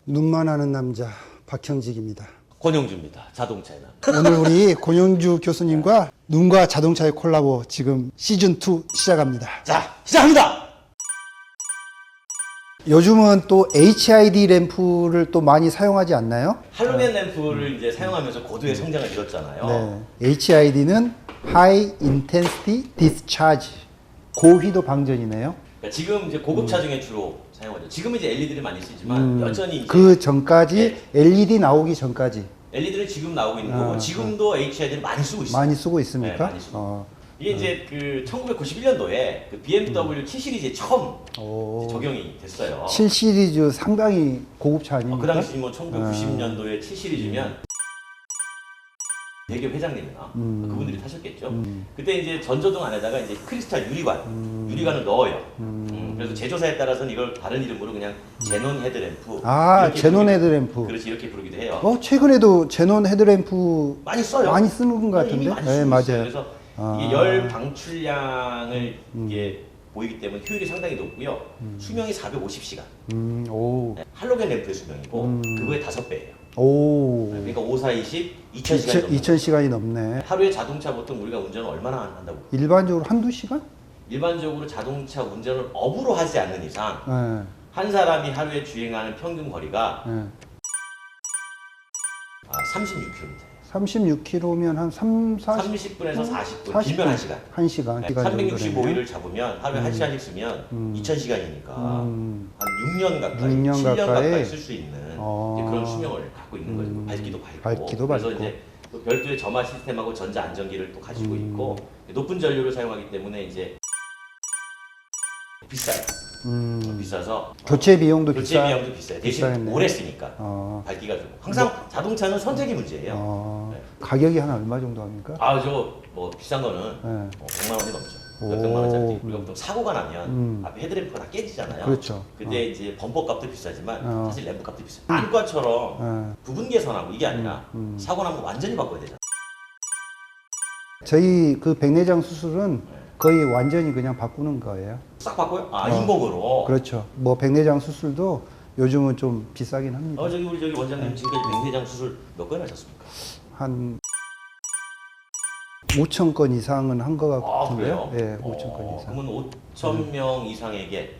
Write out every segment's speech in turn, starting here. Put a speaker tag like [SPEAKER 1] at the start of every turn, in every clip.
[SPEAKER 1] 눈만 아는 남자 박형직입니다.
[SPEAKER 2] 권영주입니다. 자동차의 남.
[SPEAKER 1] 오늘 우리 권영주 교수님과 눈과 자동차의 콜라보 지금 시즌2 시작합니다.
[SPEAKER 2] 자, 시작합니다!
[SPEAKER 1] 요즘은 또 HID 램프를 또 많이 사용하지 않나요?
[SPEAKER 2] 할로겐 램프를 이제 사용하면서 고도의 성장을 이뤘잖아요.
[SPEAKER 1] 네. HID는 High Intensity Discharge. 고휘도 방전이네요.
[SPEAKER 2] 그러니까 지금 이제 고급차 중에 주로 사용하죠. 지금은 이제 LED를 많이 쓰지만 여전히 이제
[SPEAKER 1] 그 전까지 LED 나오기 전까지
[SPEAKER 2] LED는 지금 나오고 있는 거고 지금도 HID를 많이 쓰고 있어요.
[SPEAKER 1] 많이 쓰고 있습니까?
[SPEAKER 2] 네, 많이 쓰고. 이게 이제 그 1991년도에 그 BMW 7 시리즈에 처음 이제 적용이 됐어요.
[SPEAKER 1] 7 시리즈 상당히 고급차 아닙니까?
[SPEAKER 2] 그 당시 뭐 1990년도에 7 시리즈면 대기업 회장님이나 그분들이 타셨겠죠. 그때 이제 전조등 안에다가 이제 크리스탈 유리관을 넣어요. 그래서 제조사에 따라서는 이걸 다른 이름으로 그냥 제논 헤드램프.
[SPEAKER 1] 아, 제논 헤드램프.
[SPEAKER 2] 그렇지, 이렇게 부르기도 해요.
[SPEAKER 1] 최근에도 제논 헤드램프
[SPEAKER 2] 많이 써요.
[SPEAKER 1] 많이 쓰는 것 같은데.
[SPEAKER 2] 이미 많이
[SPEAKER 1] 네,
[SPEAKER 2] 쓰고
[SPEAKER 1] 맞아요.
[SPEAKER 2] 있어요. 그래서 이게 열 방출량을 이게 보이기 때문에 효율이 상당히 높고요. 수명이 450시간.
[SPEAKER 1] 오.
[SPEAKER 2] 네, 할로겐 램프의 수명이고 그거의 5배예요.
[SPEAKER 1] 오.
[SPEAKER 2] 그러니까 5, 4, 20, 2000시간이 넘는
[SPEAKER 1] 2000시간이 넘네.
[SPEAKER 2] 하루에 자동차 보통 우리가 운전을 얼마나 한다고?
[SPEAKER 1] 일반적으로 한두 시간?
[SPEAKER 2] 일반적으로 자동차 운전을 업으로 하지 않는 이상
[SPEAKER 1] 네.
[SPEAKER 2] 한 사람이 하루에 주행하는 평균 거리가
[SPEAKER 1] 네.
[SPEAKER 2] 36km.
[SPEAKER 1] 36km면 한
[SPEAKER 2] 30분에서 40분, 길면 1시간.
[SPEAKER 1] 1시간.
[SPEAKER 2] 네, 365일을 잡으면 하루에 1시간씩 쓰면 2000시간이니까 한 6년 가까이,
[SPEAKER 1] 6년
[SPEAKER 2] 7년
[SPEAKER 1] 가까이
[SPEAKER 2] 가까이 쓸 수 있는 이제 그런 수명을 갖고 있는 거예요. 밝기도 밝고. 그래서 이제 또 별도의 점화 시스템하고 전자 안전기를 또 가지고 있고 높은 전류를 사용하기 때문에 이제 비싸요. 비싸서
[SPEAKER 1] 교체 비용도
[SPEAKER 2] 비싸요. 대신
[SPEAKER 1] 비싸겠네.
[SPEAKER 2] 오래 쓰니까 밝기가 좋고. 항상 자동차는 선택의 문제예요. 네.
[SPEAKER 1] 가격이 한 얼마 정도 합니까?
[SPEAKER 2] 뭐 비싼 거는
[SPEAKER 1] 네.
[SPEAKER 2] 100만 원이 넘죠. 몇백만 원짜리. 우리가 보통 사고가 나면 앞에 헤드램프가 다 깨지잖아요.
[SPEAKER 1] 그렇죠.
[SPEAKER 2] 근데 이제 범퍼 값도 비싸지만 사실 램프 값도 비싸요. 안과처럼 부분 개선하고 이게 아니라 사고 나면 완전히 바꿔야 되잖아요.
[SPEAKER 1] 저희 그 백내장 수술은 거의 완전히 그냥 바꾸는 거예요.
[SPEAKER 2] 싹 바꿔요? 인공으로.
[SPEAKER 1] 그렇죠. 뭐 백내장 수술도 요즘은 좀 비싸긴 합니다.
[SPEAKER 2] 우리 원장님 지금까지 백내장 수술 몇 건 하셨습니까?
[SPEAKER 1] 한 5천 건 이상은 한 것 같은데요.
[SPEAKER 2] 그래요?
[SPEAKER 1] 네, 5천 건 이상.
[SPEAKER 2] 그러면 5,000명 이상에게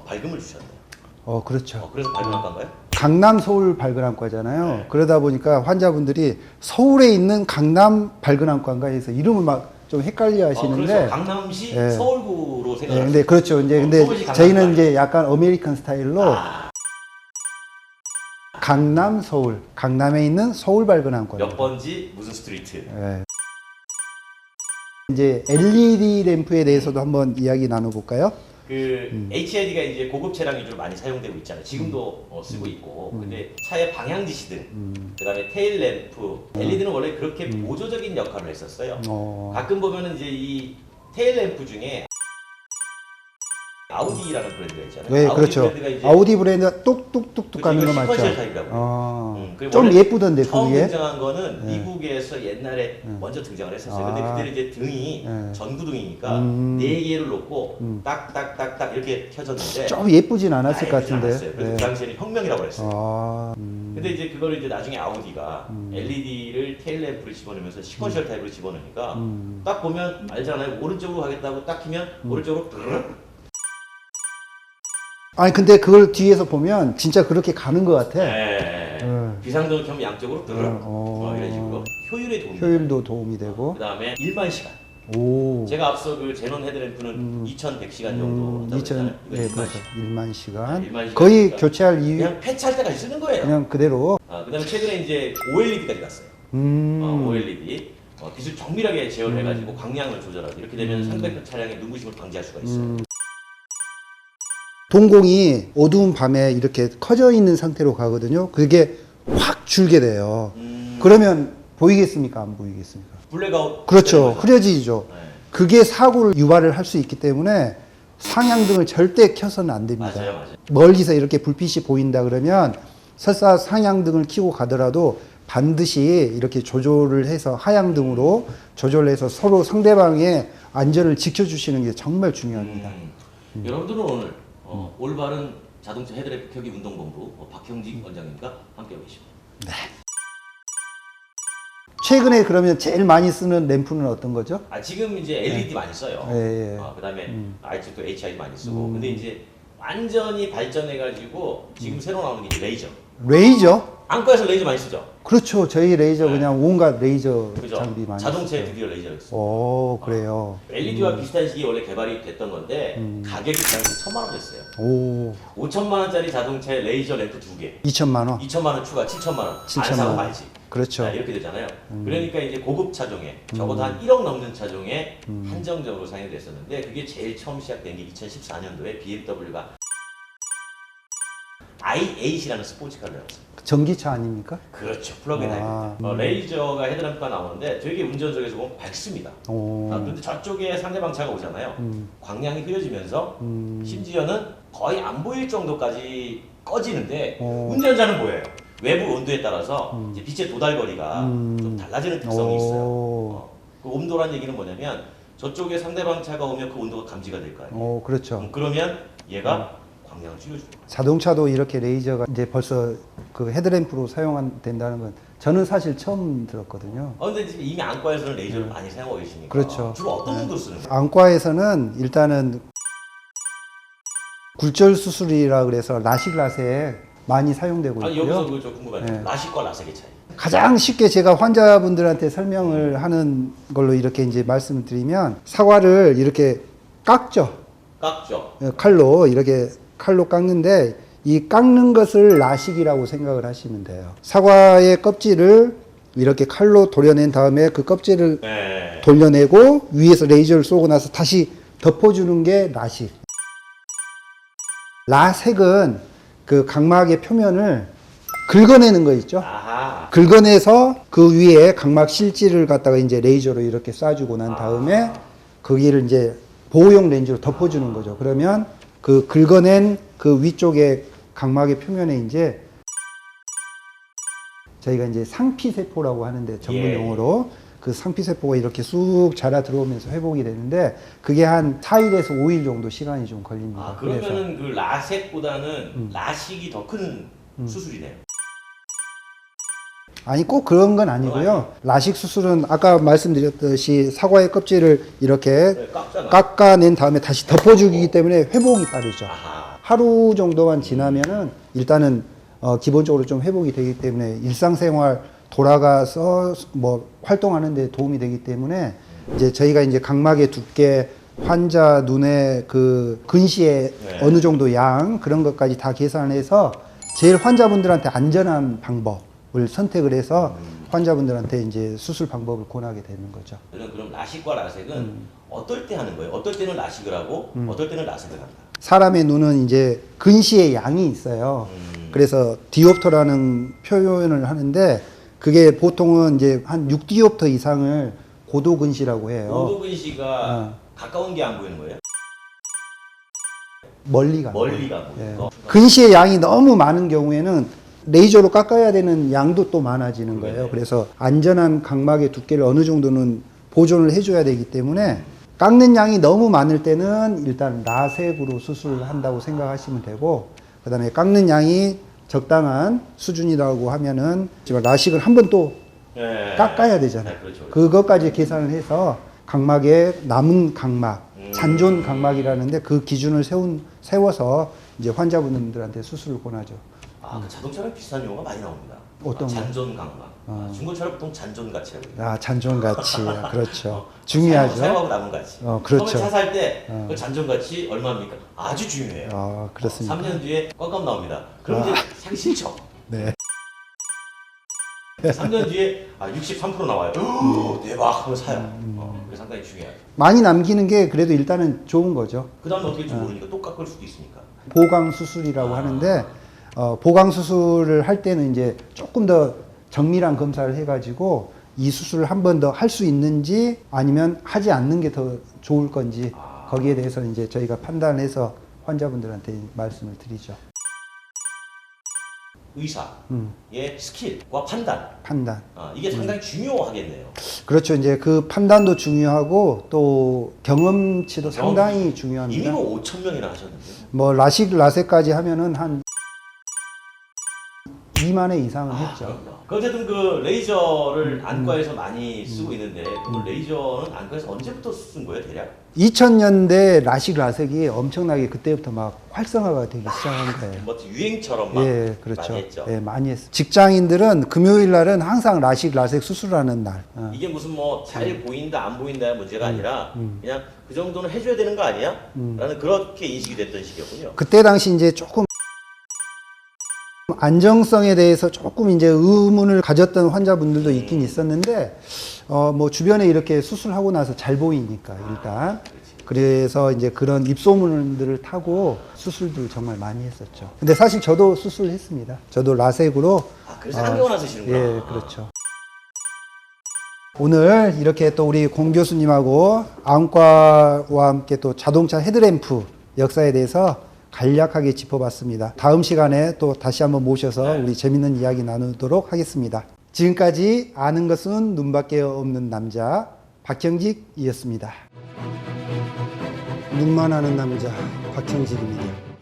[SPEAKER 2] 발금을 주셨네요.
[SPEAKER 1] 그렇죠.
[SPEAKER 2] 그래서 발금학과인가요?
[SPEAKER 1] 강남 서울 발근암과잖아요.
[SPEAKER 2] 네.
[SPEAKER 1] 그러다 보니까 환자분들이 서울에 있는 강남 발근암과인가 해서 이름을 막 좀 헷갈려 하시는데.
[SPEAKER 2] 그래서 강남시
[SPEAKER 1] 네.
[SPEAKER 2] 서울구로 생각하시죠?
[SPEAKER 1] 네, 근데 그렇죠. 근데 저희는 이제 약간 아메리칸 스타일로 강남 서울, 강남에 있는 서울 발근암과.
[SPEAKER 2] 몇 번지 무슨 스트리트?
[SPEAKER 1] 네. 이제 LED 램프에 대해서도 한번 이야기 나눠볼까요?
[SPEAKER 2] HID가 이제 고급 차량 위주로 많이 사용되고 있잖아요. 지금도 쓰고 있고. 근데 차의 방향 지시등, 그다음에 테일 램프, LED는 원래 그렇게 보조적인 역할을 했었어요. 가끔 보면은 이제 이 테일 램프 중에 아우디라는 브랜드가 있잖아요.
[SPEAKER 1] 네,
[SPEAKER 2] 아우디
[SPEAKER 1] 그렇죠.
[SPEAKER 2] 브랜드가 이제
[SPEAKER 1] 아우디 브랜드가 똑똑똑똑 가는 거 맞죠?
[SPEAKER 2] 시퀀셜 타입이라고.
[SPEAKER 1] 좀 예쁘던데
[SPEAKER 2] 처음
[SPEAKER 1] 그게.
[SPEAKER 2] 등장한 거는 미국에서 옛날에 먼저 등장을 했었어요. 근데 그때는 이제 등이 전구등이니까 4개를 놓고 딱딱딱딱 이렇게 켜졌는데
[SPEAKER 1] 좀 예쁘진 않았을 것 같은데.
[SPEAKER 2] 그래서
[SPEAKER 1] 네.
[SPEAKER 2] 그 당시에는 혁명이라고 그랬어요.
[SPEAKER 1] 아,
[SPEAKER 2] 근데 이제 그거를 이제 나중에 아우디가 LED를 테일 램프를 집어넣으면서 시퀀셜 타입으로 집어넣으니까 딱 보면 알잖아요. 오른쪽으로 가겠다고 딱 키면 오른쪽으로 드르륵.
[SPEAKER 1] 아니 근데 그걸 뒤에서 보면 진짜 그렇게 가는 것 같아.
[SPEAKER 2] 네. 비상등을 켜면 양쪽으로 드르륵. 이런 식으로 효율에 도움이
[SPEAKER 1] 효율도 도움이 되고.
[SPEAKER 2] 그 다음에 1만 시간.
[SPEAKER 1] 오.
[SPEAKER 2] 제가 앞서 그 제논 헤드램프는 2,100시간 정도 한다고 했잖아요. 이거
[SPEAKER 1] 네,
[SPEAKER 2] 1만
[SPEAKER 1] 그렇죠.
[SPEAKER 2] 시간.
[SPEAKER 1] 1만 시간.
[SPEAKER 2] 네, 1만 시간.
[SPEAKER 1] 거의
[SPEAKER 2] 그러니까
[SPEAKER 1] 교체할 이유
[SPEAKER 2] 그냥 폐차할 때까지 쓰는 거예요.
[SPEAKER 1] 그냥 그대로.
[SPEAKER 2] 그 다음에 최근에 이제 OLED까지 갔어요. OLED. 기술 정밀하게 제어를 해가지고 광량을 조절하고 이렇게 되면 상대편 차량의 눈부심을 방지할 수가 있어요.
[SPEAKER 1] 동공이 어두운 밤에 이렇게 커져 있는 상태로 가거든요. 그게 확 줄게 돼요. 그러면 보이겠습니까? 안 보이겠습니까?
[SPEAKER 2] 블랙아웃.
[SPEAKER 1] 그렇죠. 흐려지죠.
[SPEAKER 2] 네.
[SPEAKER 1] 그게 사고를 유발을 할 수 있기 때문에 상향등을 절대 켜서는 안 됩니다.
[SPEAKER 2] 맞아요.
[SPEAKER 1] 멀리서 이렇게 불빛이 보인다 그러면 설사 상향등을 켜고 가더라도 반드시 이렇게 조절을 해서 하향등으로 조절해서 서로 상대방의 안전을 지켜주시는 게 정말 중요합니다.
[SPEAKER 2] 여러분들은 오늘 올바른 자동차 헤드램프 켜기 운동본부 박형직 원장님과 함께하고 계십니다.
[SPEAKER 1] 최근에 그러면 제일 많이 쓰는 램프는 어떤 거죠?
[SPEAKER 2] 지금 이제 LED 많이 써요.
[SPEAKER 1] 예, 예.
[SPEAKER 2] 그다음에 아직도 HID 많이 쓰고. 근데 이제 완전히 발전해가지고 지금 새로 나오는 게 이제 레이저.
[SPEAKER 1] 레이저?
[SPEAKER 2] 안과에서 레이저 많이 쓰죠.
[SPEAKER 1] 그렇죠. 저희 레이저
[SPEAKER 2] 네.
[SPEAKER 1] 그냥 온갖 레이저
[SPEAKER 2] 그죠?
[SPEAKER 1] 장비 많이
[SPEAKER 2] 자동차에
[SPEAKER 1] 쓰죠.
[SPEAKER 2] 드디어 레이저가 있어요.
[SPEAKER 1] 오, 그래요.
[SPEAKER 2] LED와 비슷한 시기에 원래 개발이 됐던 건데 가격이 그 당시 1,000만 원이었어요.
[SPEAKER 1] 오,
[SPEAKER 2] 5천만 원짜리 자동차에 레이저 램프 2개,
[SPEAKER 1] 2천만 원.
[SPEAKER 2] 2천만 원 추가 7천만 원.
[SPEAKER 1] 7천만
[SPEAKER 2] 안 사고
[SPEAKER 1] 원.
[SPEAKER 2] 말지.
[SPEAKER 1] 그렇죠.
[SPEAKER 2] 이렇게 되잖아요. 그러니까 이제 고급 차종에 적어도 한 1억 넘는 차종에 한정적으로 상용됐었는데 그게 제일 처음 시작된 게 2014년도에 BMW가 i8이라는 스포츠카를 내놨어요.
[SPEAKER 1] 전기차 아닙니까?
[SPEAKER 2] 그렇죠. 플러그인
[SPEAKER 1] 아,
[SPEAKER 2] 하이브리드. 레이저가 헤드램프가 나오는데 되게 운전석에서 보면 밝습니다.
[SPEAKER 1] 오,
[SPEAKER 2] 그런데 저쪽에 상대방 차가 오잖아요. 광량이 흐려지면서 심지어는 거의 안 보일 정도까지 꺼지는데 운전자는 보여요. 외부 온도에 따라서 이제 빛의 도달거리가 좀 달라지는 특성이 있어요. 그 온도란 얘기는 뭐냐면 저쪽에 상대방 차가 오면 그 온도가 감지가 될 거 아니에요.
[SPEAKER 1] 오, 그렇죠.
[SPEAKER 2] 그러면 얘가 광량을 줄여주는 거예요.
[SPEAKER 1] 자동차도 이렇게 레이저가 이제 벌써 그 헤드램프로 사용된다는 건 저는 사실 처음 들었거든요.
[SPEAKER 2] 근데 지금 이미 안과에서는 레이저를 많이 사용하고 계시니까
[SPEAKER 1] 그렇죠.
[SPEAKER 2] 주로 어떤 용도로 쓰는 거예요?
[SPEAKER 1] 안과에서는 일단은 굴절 수술이라 그래서 라식 라섹 많이 사용되고 있고요.
[SPEAKER 2] 여기서 그거 좀 궁금해요.
[SPEAKER 1] 네.
[SPEAKER 2] 라식과 라섹의 차이.
[SPEAKER 1] 가장 쉽게 제가 환자분들한테 설명을 하는 걸로 이렇게 이제 말씀을 드리면 사과를 이렇게 깎죠.
[SPEAKER 2] 깎죠.
[SPEAKER 1] 칼로 이렇게 칼로 깎는데 이 깎는 것을 라식이라고 생각을 하시면 돼요. 사과의 껍질을 이렇게 칼로 도려낸 다음에 그 껍질을
[SPEAKER 2] 네.
[SPEAKER 1] 돌려내고 위에서 레이저를 쏘고 나서 다시 덮어주는 게 라식. 라섹은 그 각막의 표면을 긁어내는 거 있죠.
[SPEAKER 2] 아하.
[SPEAKER 1] 긁어내서 그 위에 각막 실질을 갖다가 이제 레이저로 이렇게 쏴주고 난 다음에 거기를 이제 보호용 렌즈로 덮어주는 거죠. 그러면 그 긁어낸 그 위쪽에 각막의 표면에 이제 저희가 이제 상피세포라고 하는데 전문 용어로 그 상피세포가 이렇게 쑥 자라 들어오면서 회복이 되는데 그게 한 4일에서 5일 정도 시간이 좀 걸립니다.
[SPEAKER 2] 그러면은 그 라섹보다는 라식이 더 큰 수술이네요.
[SPEAKER 1] 아니 꼭 그런 건 아니고요. 라식 수술은 아까 말씀드렸듯이 사과의 껍질을 이렇게
[SPEAKER 2] 네, 깎잖아.
[SPEAKER 1] 깎아낸 다음에 다시 덮어주기 때문에 회복이 빠르죠.
[SPEAKER 2] 아하.
[SPEAKER 1] 하루 정도만 지나면은 일단은 기본적으로 좀 회복이 되기 때문에 일상생활 돌아가서 뭐 활동하는 데 도움이 되기 때문에 이제 저희가 이제 각막의 두께, 환자 눈의 그 근시의
[SPEAKER 2] 네.
[SPEAKER 1] 어느 정도 양 그런 것까지 다 계산해서 제일 환자분들한테 안전한 방법을 선택을 해서 환자분들한테 이제 수술 방법을 권하게 되는 거죠.
[SPEAKER 2] 그럼 라식과 라섹은 어떨 때 하는 거예요? 어떨 때는 라식을 하고 어떨 때는 라섹을 한다.
[SPEAKER 1] 사람의 눈은 이제 근시의 양이 있어요. 그래서 디옵터라는 표현을 하는데 그게 보통은 이제 한 6디옵터 이상을 고도 근시라고 해요.
[SPEAKER 2] 고도 근시가 가까운 게 안 보이는 거예요?
[SPEAKER 1] 멀리 가는
[SPEAKER 2] 멀리
[SPEAKER 1] 거예요.
[SPEAKER 2] 가고.
[SPEAKER 1] 예. 근시의 양이 너무 많은 경우에는 레이저로 깎아야 되는 양도 또 많아지는 거예요. 그래서 안전한 각막의 두께를 어느 정도는 보존을 해줘야 되기 때문에 깎는 양이 너무 많을 때는 일단 라섹으로 수술을 한다고 생각하시면 되고 그 다음에 깎는 양이 적당한 수준이라고 하면은 라식을 한 번 또
[SPEAKER 2] 네.
[SPEAKER 1] 깎아야 되잖아요.
[SPEAKER 2] 네, 그렇죠.
[SPEAKER 1] 그것까지 계산을 해서 각막의 남은 각막, 잔존 각막이라는데 그 기준을 세워서 이제 환자분들한테 수술을 권하죠.
[SPEAKER 2] 그 자동차랑 비슷한 용어가 많이 나옵니다.
[SPEAKER 1] 어떤 거?
[SPEAKER 2] 잔존 각막. 중고차를 보통 잔존 가치라고 해요.
[SPEAKER 1] 아, 잔존 가치. 그렇죠. 중요하죠.
[SPEAKER 2] 사용하고 남은 가치.
[SPEAKER 1] 그렇죠.
[SPEAKER 2] 처음에 차 살 때 그 잔존 가치 얼마입니까? 아주 중요해요.
[SPEAKER 1] 그렇습니다.
[SPEAKER 2] 3년 뒤에 껌껌 나옵니다. 그럼 이제 사기 싫죠.
[SPEAKER 1] 네.
[SPEAKER 2] 3년 뒤에 63% 나와요. 대박 하고 사요. 그게 상당히 중요해요.
[SPEAKER 1] 많이 남기는 게 그래도 일단은 좋은 거죠.
[SPEAKER 2] 그 다음에 어떻게 될지 모르니까 또 깎을 수도 있으니까.
[SPEAKER 1] 보강 수술이라고 하는데 보강 수술을 할 때는 이제 조금 더 정밀한 검사를 해가지고 이 수술을 한 번 더 할 수 있는지 아니면 하지 않는 게 더 좋을 건지 거기에 대해서 이제 저희가 판단해서 환자분들한테 말씀을 드리죠.
[SPEAKER 2] 의사의 스킬과 판단. 이게 상당히 중요하겠네요.
[SPEAKER 1] 그렇죠. 이제 그 판단도 중요하고 또 경험치도 상당히 중요합니다.
[SPEAKER 2] 이미 뭐 5천 명이나 하셨는데요.
[SPEAKER 1] 뭐 라식 라섹까지 하면은 한 2만 회 이상은 했죠.
[SPEAKER 2] 어쨌든 그 레이저를 안과에서 많이 쓰고 있는데 그럼 레이저는 안과에서 언제부터 쓴 거예요, 대략?
[SPEAKER 1] 2000년대 라식 라섹이 엄청나게 그때부터 막 활성화가 되기 시작한 거예요.
[SPEAKER 2] 뭐 유행처럼 막
[SPEAKER 1] 예, 그렇죠.
[SPEAKER 2] 많이 했죠.
[SPEAKER 1] 예, 많이 했어요. 직장인들은 금요일 날은 항상 라식 라섹 수술하는 날.
[SPEAKER 2] 이게 무슨 뭐 잘 보인다 안 보인다의 문제가 아니라 그냥 그 정도는 해줘야 되는 거 아니야? 라는 그렇게 인식이 됐던 시기였군요.
[SPEAKER 1] 그때 당시 이제 조금 안정성에 대해서 조금 이제 의문을 가졌던 환자분들도 있긴 있었는데, 뭐 주변에 이렇게 수술하고 나서 잘 보이니까 일단. 그래서 이제 그런 입소문들을 타고 수술도 정말 많이 했었죠. 근데 사실 저도 수술했습니다. 저도 라섹으로.
[SPEAKER 2] 그래서 안경을 쓰시는구나.
[SPEAKER 1] 예, 그렇죠. 오늘 이렇게 또 우리 공 교수님하고 안과와 함께 또 자동차 헤드램프 역사에 대해서 간략하게 짚어봤습니다. 다음 시간에 또 다시 한번 모셔서 우리 재밌는 이야기 나누도록 하겠습니다. 지금까지 아는 것은 눈밖에 없는 남자 박형직이었습니다. 눈만 아는 남자 박형직입니다.